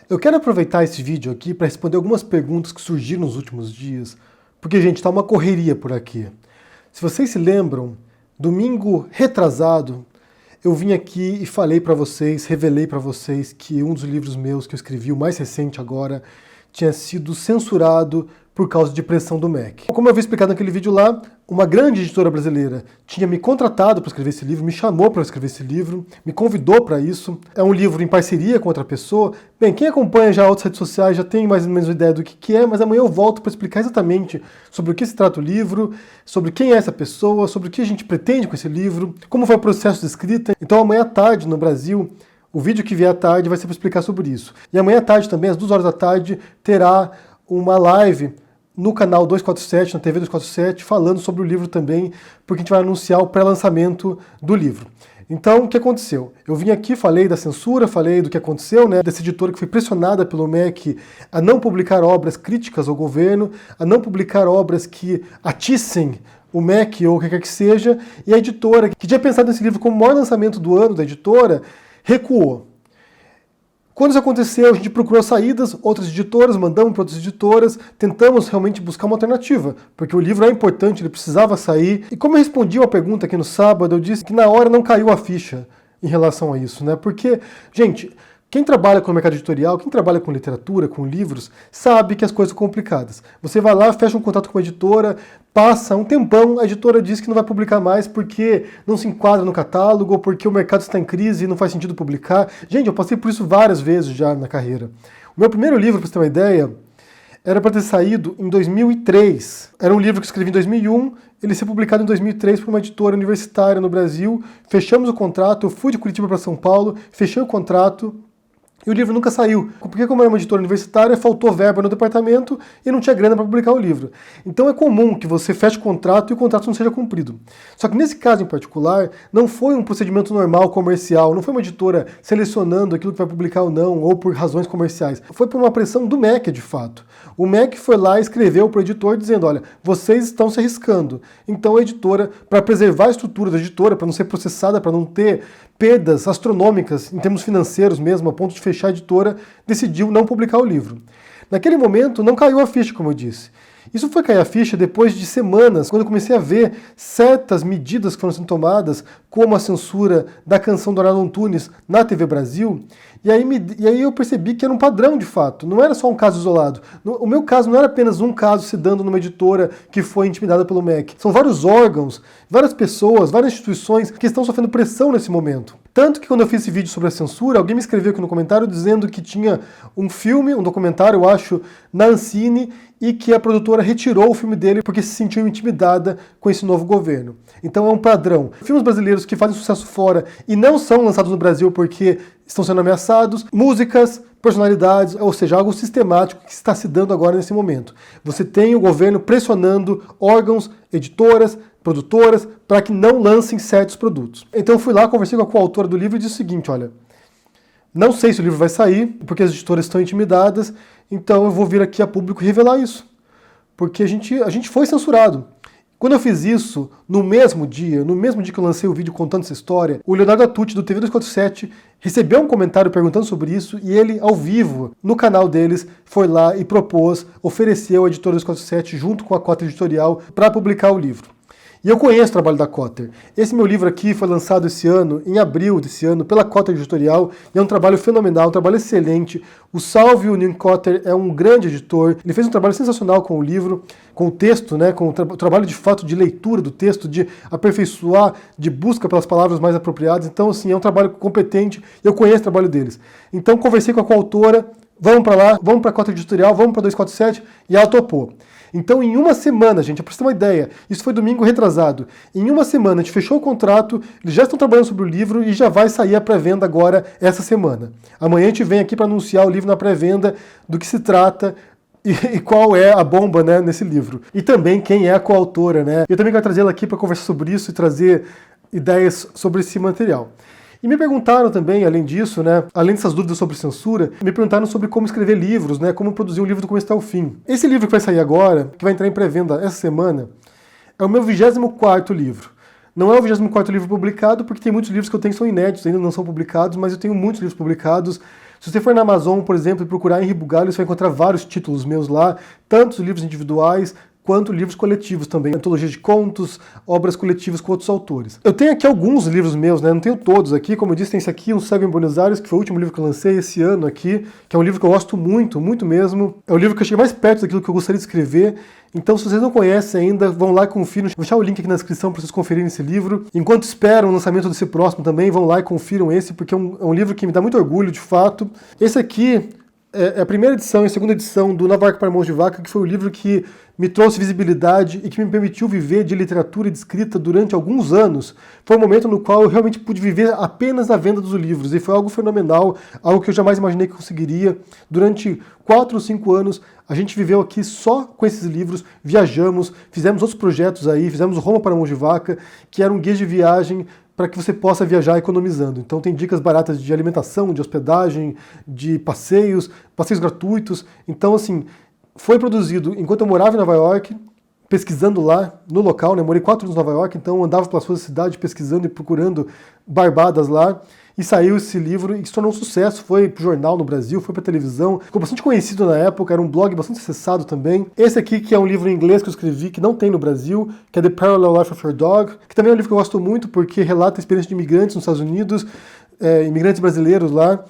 Eu quero aproveitar esse vídeo aqui para responder algumas perguntas que surgiram nos últimos dias, porque, gente, está uma correria por aqui. Se vocês se lembram, domingo retrasado, eu vim aqui e falei para vocês, revelei para vocês que um dos livros meus que eu escrevi, o mais recente agora, tinha sido censurado por causa de pressão do MEC. Como eu havia explicado naquele vídeo lá, uma grande editora brasileira tinha me contratado para escrever esse livro, me chamou para escrever esse livro, me convidou para isso. É um livro em parceria com outra pessoa. Bem, quem acompanha já outras redes sociais já tem mais ou menos ideia do que é, mas amanhã eu volto para explicar exatamente sobre o que se trata o livro, sobre quem é essa pessoa, sobre o que a gente pretende com esse livro, como foi o processo de escrita. Então amanhã à tarde no Brasil, o vídeo que vier à tarde vai ser para explicar sobre isso. E amanhã à tarde também, às 2 horas da tarde, terá uma live no canal 247, na TV 247, falando sobre o livro também, porque a gente vai anunciar o pré-lançamento do livro. Então, o que aconteceu? Eu vim aqui, falei da censura, falei do que aconteceu, né, dessa editora que foi pressionada pelo MEC a não publicar obras críticas ao governo, a não publicar obras que atissem o MEC ou o que quer que seja, e a editora, que tinha pensado nesse livro como o maior lançamento do ano da editora, recuou. Quando isso aconteceu, a gente procurou saídas, outras editoras, mandamos para outras editoras, tentamos realmente buscar uma alternativa, porque o livro é importante, ele precisava sair. E como eu respondi uma pergunta aqui no sábado, eu disse que na hora não caiu a ficha em relação a isso, né? Porque, gente, quem trabalha com o mercado editorial, quem trabalha com literatura, com livros, sabe que as coisas são complicadas. Você vai lá, fecha um contato com uma editora, passa um tempão, a editora diz que não vai publicar mais porque não se enquadra no catálogo, ou porque o mercado está em crise e não faz sentido publicar. Gente, eu passei por isso várias vezes já na carreira. O meu primeiro livro, para você ter uma ideia, era para ter saído em 2003. Era um livro que eu escrevi em 2001, ele foi publicado em 2003 por uma editora universitária no Brasil. Fechamos o contrato, eu fui de Curitiba para São Paulo, fechei o contrato, e o livro nunca saiu, porque como era uma editora universitária, faltou verba no departamento e não tinha grana para publicar o livro. Então é comum que você feche o contrato e o contrato não seja cumprido. Só que nesse caso em particular, não foi um procedimento normal comercial, não foi uma editora selecionando aquilo que vai publicar ou não, ou por razões comerciais. Foi por uma pressão do MEC, de fato. O MEC foi lá e escreveu para o editor dizendo, olha, vocês estão se arriscando. Então a editora, para preservar a estrutura da editora, para não ser processada, para não ter perdas astronômicas em termos financeiros mesmo, a ponto de fechar a editora, decidiu não publicar o livro. Naquele momento não caiu a ficha, como eu disse. Isso foi cair a ficha depois de semanas, quando eu comecei a ver certas medidas que foram sendo tomadas, como a censura da canção do Arnaldo Antunes na TV Brasil, e aí eu percebi que era um padrão de fato, não era só um caso isolado. O meu caso não era apenas um caso se dando numa editora que foi intimidada pelo MEC. São vários órgãos, várias pessoas, várias instituições que estão sofrendo pressão nesse momento. Tanto que quando eu fiz esse vídeo sobre a censura, alguém me escreveu aqui no comentário dizendo que tinha um filme, um documentário, eu acho, na Ancine, e que a produtora retirou o filme dele porque se sentiu intimidada com esse novo governo. Então é um padrão. Filmes brasileiros que fazem sucesso fora e não são lançados no Brasil porque estão sendo ameaçados, músicas, personalidades, ou seja, algo sistemático que está se dando agora nesse momento. Você tem o governo pressionando órgãos, editoras, produtoras, para que não lancem certos produtos. Então eu fui lá, conversei com a coautora do livro e disse o seguinte, olha, não sei se o livro vai sair, porque as editoras estão intimidadas, então eu vou vir aqui a público revelar isso. Porque a gente foi censurado. Quando eu fiz isso, no mesmo dia que eu lancei o vídeo contando essa história, o Leonardo Atucci, do TV 247, recebeu um comentário perguntando sobre isso e ele, ao vivo, no canal deles, foi lá e propôs, ofereceu a editora 247 junto com a Cotter Editorial para publicar o livro. E eu conheço o trabalho da Cotter. Esse meu livro aqui foi lançado esse ano, em abril desse ano, pela Cotter Editorial, e é um trabalho fenomenal, um trabalho excelente. O Salve, o Neil Cotter, é um grande editor. Ele fez um trabalho sensacional com o livro, com o texto, né, com o trabalho de fato de leitura do texto, de aperfeiçoar, de busca pelas palavras mais apropriadas. Então, assim, é um trabalho competente, eu conheço o trabalho deles. Então, conversei com a coautora, vamos para lá, vamos para a Cotter Editorial, vamos para 247, e ela topou. Então, em uma semana, gente, para você ter uma ideia, isso foi domingo retrasado, em uma semana a gente fechou o contrato, eles já estão trabalhando sobre o livro e já vai sair a pré-venda agora essa semana. Amanhã a gente vem aqui para anunciar o livro na pré-venda, do que se trata e qual é a bomba, né, nesse livro. E também quem é a coautora, né? Eu também quero trazê-la aqui para conversar sobre isso e trazer ideias sobre esse material. E me perguntaram também, além disso, né, além dessas dúvidas sobre censura, me perguntaram sobre como escrever livros, né, como produzir um livro do começo até o fim. Esse livro que vai sair agora, que vai entrar em pré-venda essa semana, é o meu 24º livro. Não é o 24º livro publicado, porque tem muitos livros que eu tenho que são inéditos, ainda não são publicados, mas eu tenho muitos livros publicados Se você for na Amazon, por exemplo, e procurar Henri Bugalho, você vai encontrar vários títulos meus lá, tanto livros individuais quanto livros coletivos também, antologias de contos, obras coletivas com outros autores. Eu tenho aqui alguns livros meus, né? Não tenho todos aqui, como eu disse, tem esse aqui, Um Cego em Buenos Aires, que foi o último livro que eu lancei esse ano aqui, que é um livro que eu gosto muito, muito mesmo. É o livro que eu cheguei mais perto daquilo que eu gostaria de escrever. Então, se vocês não conhecem ainda, vão lá e confiram. Vou deixar o link aqui na descrição para vocês conferirem esse livro. Enquanto esperam o lançamento desse próximo também, vão lá e confiram esse, porque é um livro que me dá muito orgulho, de fato. Esse aqui é a primeira edição e a segunda edição do Nova York para Mãos de Vaca, que foi o livro que me trouxe visibilidade e que me permitiu viver de literatura e de escrita durante alguns anos. Foi um momento no qual eu realmente pude viver apenas da venda dos livros, e foi algo fenomenal, algo que eu jamais imaginei que conseguiria. Durante 4 ou 5 anos, a gente viveu aqui só com esses livros, viajamos, fizemos outros projetos aí, fizemos o Roma para Mãos de Vaca, que era um guia de viagem para que você possa viajar economizando. Então tem dicas baratas de alimentação, de hospedagem, de passeios gratuitos. Então, assim, foi produzido enquanto eu morava em Nova York, pesquisando lá no local, né? Morei 4 anos em Nova York, então andava pelas ruas da cidade pesquisando e procurando barbadas lá. E saiu esse livro e se tornou um sucesso, foi pro jornal no Brasil, foi pra televisão, ficou bastante conhecido na época, era um blog bastante acessado também. Esse aqui, que é um livro em inglês que eu escrevi, que não tem no Brasil, que é The Parallel Life of Your Dog, que também é um livro que eu gosto muito porque relata a experiência de imigrantes nos Estados Unidos, imigrantes brasileiros lá.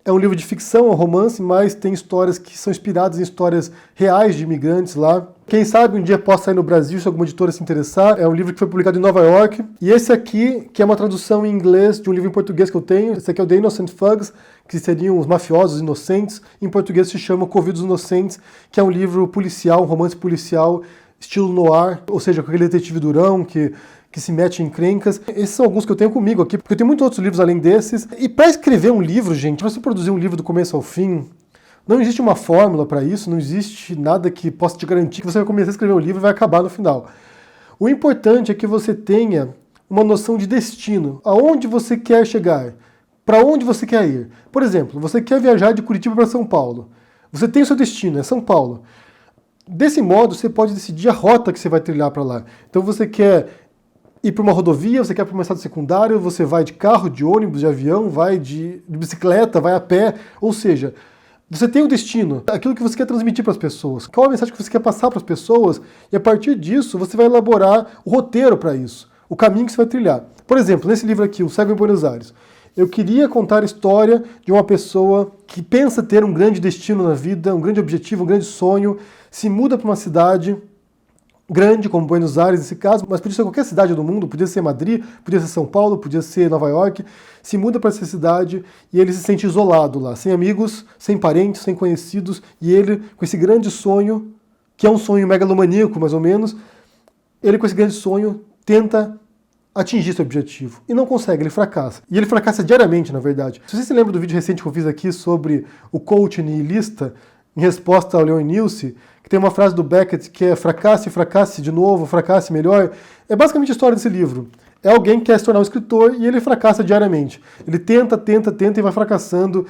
É um livro de ficção, é um romance, mas tem histórias que são inspiradas em histórias reais de imigrantes lá. Quem sabe um dia possa sair no Brasil, se alguma editora se interessar. É um livro que foi publicado em Nova York. E esse aqui, que é uma tradução em inglês de um livro em português que eu tenho. Esse aqui é o The Innocent Thugs, que seriam os mafiosos inocentes. Em português se chama Convidos Inocentes, que é um livro policial, um romance policial, estilo noir, ou seja, com aquele detetive durão que se mete em encrencas. Esses são alguns que eu tenho comigo aqui, porque eu tenho muitos outros livros além desses. E para escrever um livro, gente, para você produzir um livro do começo ao fim, não existe uma fórmula para isso, não existe nada que possa te garantir que você vai começar a escrever um livro e vai acabar no final. O importante é que você tenha uma noção de destino, aonde você quer chegar, para onde você quer ir. Por exemplo, você quer viajar de Curitiba para São Paulo. Você tem o seu destino, é São Paulo. Desse modo, você pode decidir a rota que você vai trilhar para lá. Então você quer ir para uma rodovia, você quer para uma estrada secundária, você vai de carro, de ônibus, de avião, vai de bicicleta, vai a pé, ou seja, você tem um destino, aquilo que você quer transmitir para as pessoas, qual a mensagem que você quer passar para as pessoas, e a partir disso você vai elaborar o roteiro para isso, o caminho que você vai trilhar. Por exemplo, nesse livro aqui, O Cego em Buenos Aires, eu queria contar a história de uma pessoa que pensa ter um grande destino na vida, um grande objetivo, um grande sonho, se muda para uma cidade grande, como Buenos Aires nesse caso, mas podia ser qualquer cidade do mundo, podia ser Madrid, podia ser São Paulo, podia ser Nova York, se muda para essa cidade e ele se sente isolado lá, sem amigos, sem parentes, sem conhecidos, e ele, com esse grande sonho, que é um sonho megalomaníaco mais ou menos, ele com esse grande sonho tenta atingir esse objetivo, e não consegue, ele fracassa. E ele fracassa diariamente, na verdade. Se você se lembra do vídeo recente que eu fiz aqui sobre o coach nihilista, em resposta ao Leon Nilce, que tem uma frase do Beckett que é fracasse, fracasse de novo, fracasse melhor. É basicamente a história desse livro. É alguém que quer se tornar um escritor e ele fracassa diariamente. Ele tenta e vai fracassando,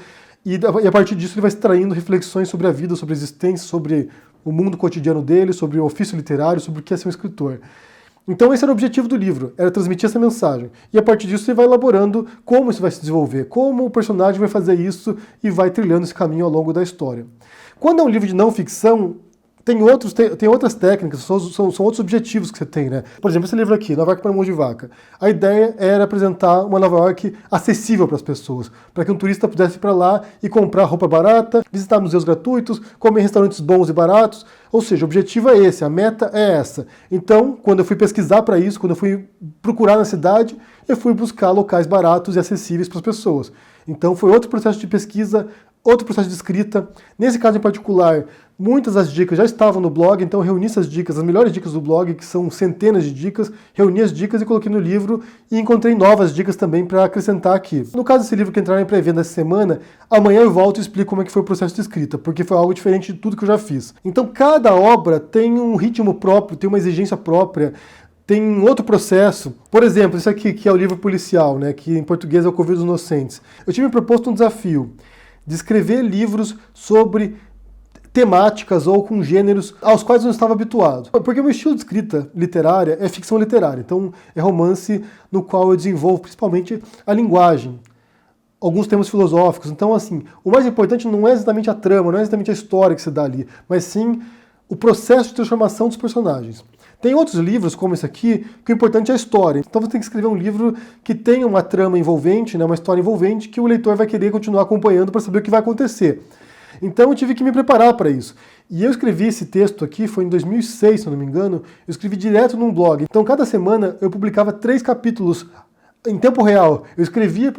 e a partir disso ele vai extraindo reflexões sobre a vida, sobre a existência, sobre o mundo cotidiano dele, sobre o ofício literário, sobre o que é ser um escritor. Então esse era o objetivo do livro, era transmitir essa mensagem. E a partir disso você vai elaborando como isso vai se desenvolver, como o personagem vai fazer isso e vai trilhando esse caminho ao longo da história. Quando é um livro de não ficção, tem outras técnicas, são outros objetivos que você tem, né? Por exemplo, esse livro aqui, Nova York para Mãos de Vaca. A ideia era apresentar uma Nova York acessível para as pessoas, para que um turista pudesse ir para lá e comprar roupa barata, visitar museus gratuitos, comer em restaurantes bons e baratos. Ou seja, o objetivo é esse, a meta é essa. Então, quando eu fui pesquisar para isso, quando eu fui procurar na cidade, eu fui buscar locais baratos e acessíveis para as pessoas. Então, foi outro processo de pesquisa, outro processo de escrita. Nesse caso em particular, muitas das dicas já estavam no blog, então eu reuni essas dicas, as melhores dicas do blog, que são centenas de dicas, reuni as dicas e coloquei no livro e encontrei novas dicas também para acrescentar aqui. No caso desse livro que entrará em pré-venda essa semana, amanhã eu volto e explico como é que foi o processo de escrita, porque foi algo diferente de tudo que eu já fiz. Então cada obra tem um ritmo próprio, tem uma exigência própria, tem outro processo. Por exemplo, esse aqui que é o livro policial, né, que em português é o Convidos Inocentes. Eu tinha me proposto um desafio de escrever livros sobre temáticas ou com gêneros aos quais eu não estava habituado. Porque o meu estilo de escrita literária é ficção literária, então é romance no qual eu desenvolvo principalmente a linguagem, alguns temas filosóficos. Então, assim, o mais importante não é exatamente a trama, não é exatamente a história que se dá ali, mas sim o processo de transformação dos personagens. Tem outros livros, como esse aqui, que o importante é a história. Então você tem que escrever um livro que tenha uma trama envolvente, né, uma história envolvente, que o leitor vai querer continuar acompanhando para saber o que vai acontecer. Então eu tive que me preparar para isso. E eu escrevi esse texto aqui, foi em 2006, se eu não me engano, eu escrevi direto num blog. Então cada semana eu publicava 3 capítulos em tempo real. Eu escrevia e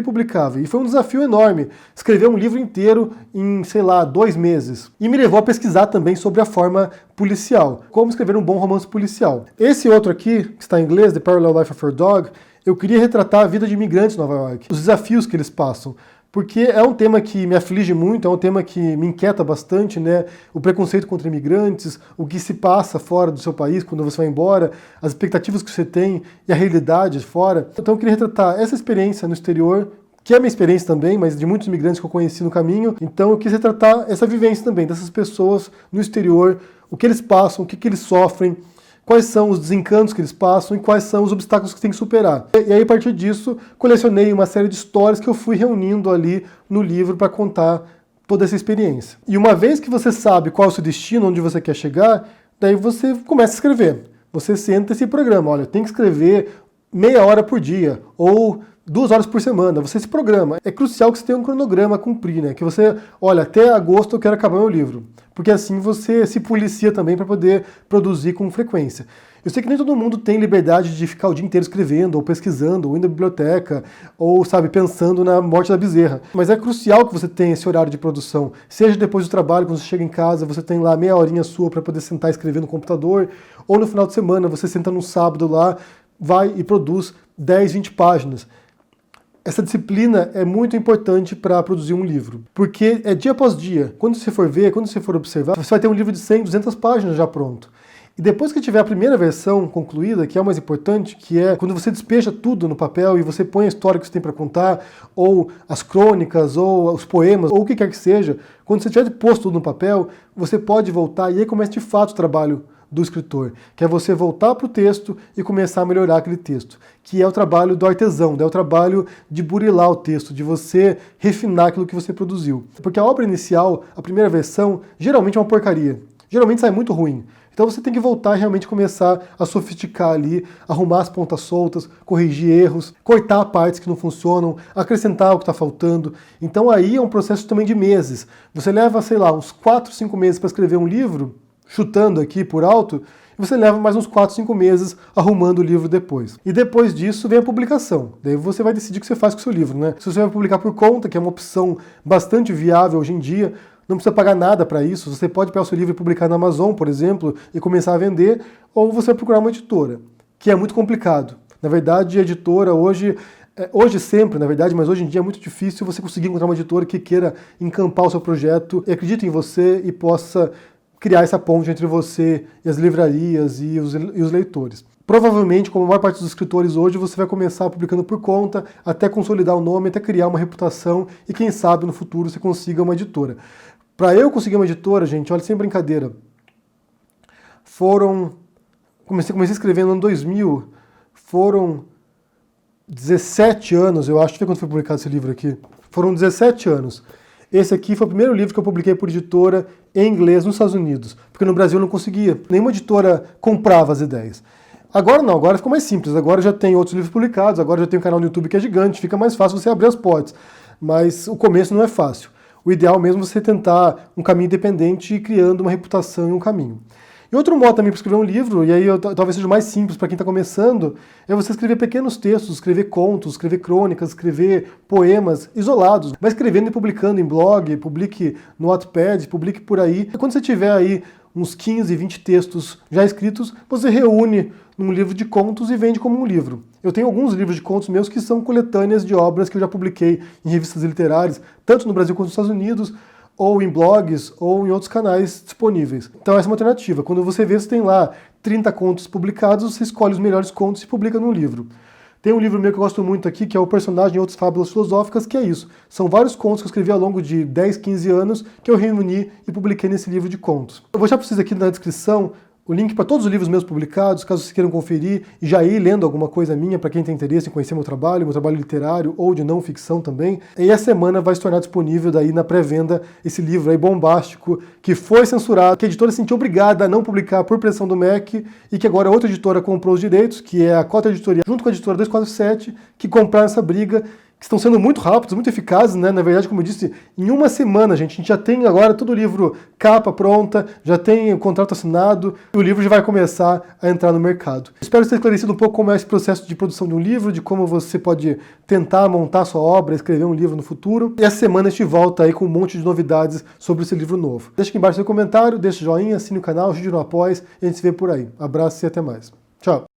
publicava. E foi um desafio enorme escrever um livro inteiro em, sei lá, 2 meses. E me levou a pesquisar também sobre a forma policial, como escrever um bom romance policial. Esse outro aqui, que está em inglês, The Parallel Life of Your Dog, eu queria retratar a vida de imigrantes em Nova York, os desafios que eles passam. Porque é um tema que me aflige muito, é um tema que me inquieta bastante, né? O preconceito contra imigrantes, o que se passa fora do seu país quando você vai embora, as expectativas que você tem e a realidade fora. Então eu queria retratar essa experiência no exterior, que é a minha experiência também, mas de muitos imigrantes que eu conheci no caminho. Então eu quis retratar essa vivência também, dessas pessoas no exterior, o que eles passam, o que eles sofrem, quais são os desencantos que eles passam e quais são os obstáculos que têm que superar. E aí, a partir disso, colecionei uma série de histórias que eu fui reunindo ali no livro para contar toda essa experiência. E uma vez que você sabe qual é o seu destino, onde você quer chegar, daí você começa a escrever. Você senta esse programa, olha, tem que escrever meia hora por dia, ou 2 horas por semana, você se programa. É crucial que você tenha um cronograma a cumprir, né? Que você, olha, até agosto eu quero acabar meu livro. Porque assim você se policia também para poder produzir com frequência. Eu sei que nem todo mundo tem liberdade de ficar o dia inteiro escrevendo, ou pesquisando, ou indo à biblioteca, ou, sabe, pensando na morte da bezerra. Mas é crucial que você tenha esse horário de produção. Seja depois do trabalho, quando você chega em casa, você tem lá meia horinha sua para poder sentar e escrever no computador, ou no final de semana, você senta num sábado lá, vai e produz 10, 20 páginas. Essa disciplina é muito importante para produzir um livro, porque é dia após dia. Quando você for ver, quando você for observar, você vai ter um livro de 100, 200 páginas já pronto. E depois que tiver a primeira versão concluída, que é o mais importante, que é quando você despeja tudo no papel e você põe a história que você tem para contar, ou as crônicas, ou os poemas, ou o que quer que seja, quando você tiver posto tudo no papel, você pode voltar e aí começa de fato o trabalho do escritor, que é você voltar para o texto e começar a melhorar aquele texto, que é o trabalho do artesão, é o trabalho de burilar o texto, de você refinar aquilo que você produziu. Porque a obra inicial, a primeira versão, geralmente é uma porcaria, geralmente sai muito ruim. Então você tem que voltar e realmente começar a sofisticar ali, arrumar as pontas soltas, corrigir erros, cortar partes que não funcionam, acrescentar o que está faltando. Então aí é um processo também de meses. Você leva, sei lá, uns 4, 5 meses para escrever um livro, chutando aqui por alto, e você leva mais uns 4, 5 meses arrumando o livro depois. E depois disso vem a publicação. Daí você vai decidir o que você faz com o seu livro, né? Se você vai publicar por conta, que é uma opção bastante viável hoje em dia, não precisa pagar nada para isso, você pode pegar o seu livro e publicar na Amazon, por exemplo, e começar a vender, ou você vai procurar uma editora, que é muito complicado. Na verdade, a editora hoje sempre, na verdade, mas hoje em dia é muito difícil você conseguir encontrar uma editora que queira encampar o seu projeto, acredite em você e possa criar essa ponte entre você e as livrarias e os leitores. Provavelmente, como a maior parte dos escritores hoje, você vai começar publicando por conta, até consolidar o nome, até criar uma reputação e quem sabe no futuro você consiga uma editora. Para eu conseguir uma editora, gente, olha, sem brincadeira, comecei a escrever no ano 2000, foram 17 anos, eu acho, deixa eu ver quando foi publicado esse livro aqui, foram 17 anos. Esse aqui foi o primeiro livro que eu publiquei por editora em inglês nos Estados Unidos, porque no Brasil eu não conseguia. Nenhuma editora comprava as ideias. Agora não, agora ficou mais simples. Agora já tem outros livros publicados, agora já tem um canal no YouTube que é gigante, fica mais fácil você abrir as portas. Mas o começo não é fácil. O ideal mesmo é você tentar um caminho independente e ir criando uma reputação em um caminho. E outro modo também para escrever um livro, e aí talvez seja mais simples para quem está começando, é você escrever pequenos textos, escrever contos, escrever crônicas, escrever poemas isolados. Vai escrevendo e publicando em blog, publique no Wattpad, publique por aí. E quando você tiver aí uns 15, 20 textos já escritos, você reúne num livro de contos e vende como um livro. Eu tenho alguns livros de contos meus que são coletâneas de obras que eu já publiquei em revistas literárias, tanto no Brasil quanto nos Estados Unidos, ou em blogs, ou em outros canais disponíveis. Então essa é uma alternativa. Quando você vê, você tem lá 30 contos publicados, você escolhe os melhores contos e publica num livro. Tem um livro meu que eu gosto muito aqui, que é O Personagem e Outras Fábulas Filosóficas, que é isso. São vários contos que eu escrevi ao longo de 10, 15 anos, que eu reuni e publiquei nesse livro de contos. Eu vou deixar para vocês aqui na descrição o link para todos os livros meus publicados, caso vocês queiram conferir e já ir lendo alguma coisa minha, para quem tem interesse em conhecer meu trabalho literário ou de não ficção também. E a semana vai se tornar disponível daí na pré-venda esse livro aí bombástico, que foi censurado, que a editora se sentiu obrigada a não publicar por pressão do MEC e que agora outra editora comprou os direitos, que é a Cota Editorial, junto com a editora 247, que compraram essa briga, que estão sendo muito rápidos, muito eficazes, né? Na verdade, como eu disse, em uma semana, gente, a gente já tem agora todo o livro capa pronta, já tem o contrato assinado, e o livro já vai começar a entrar no mercado. Espero ter esclarecido um pouco como é esse processo de produção de um livro, de como você pode tentar montar sua obra, escrever um livro no futuro. E essa semana a gente volta aí com um monte de novidades sobre esse livro novo. Deixa aqui embaixo seu comentário, deixa o joinha, assine o canal, ajude no apoio, e a gente se vê por aí. Abraço e até mais. Tchau!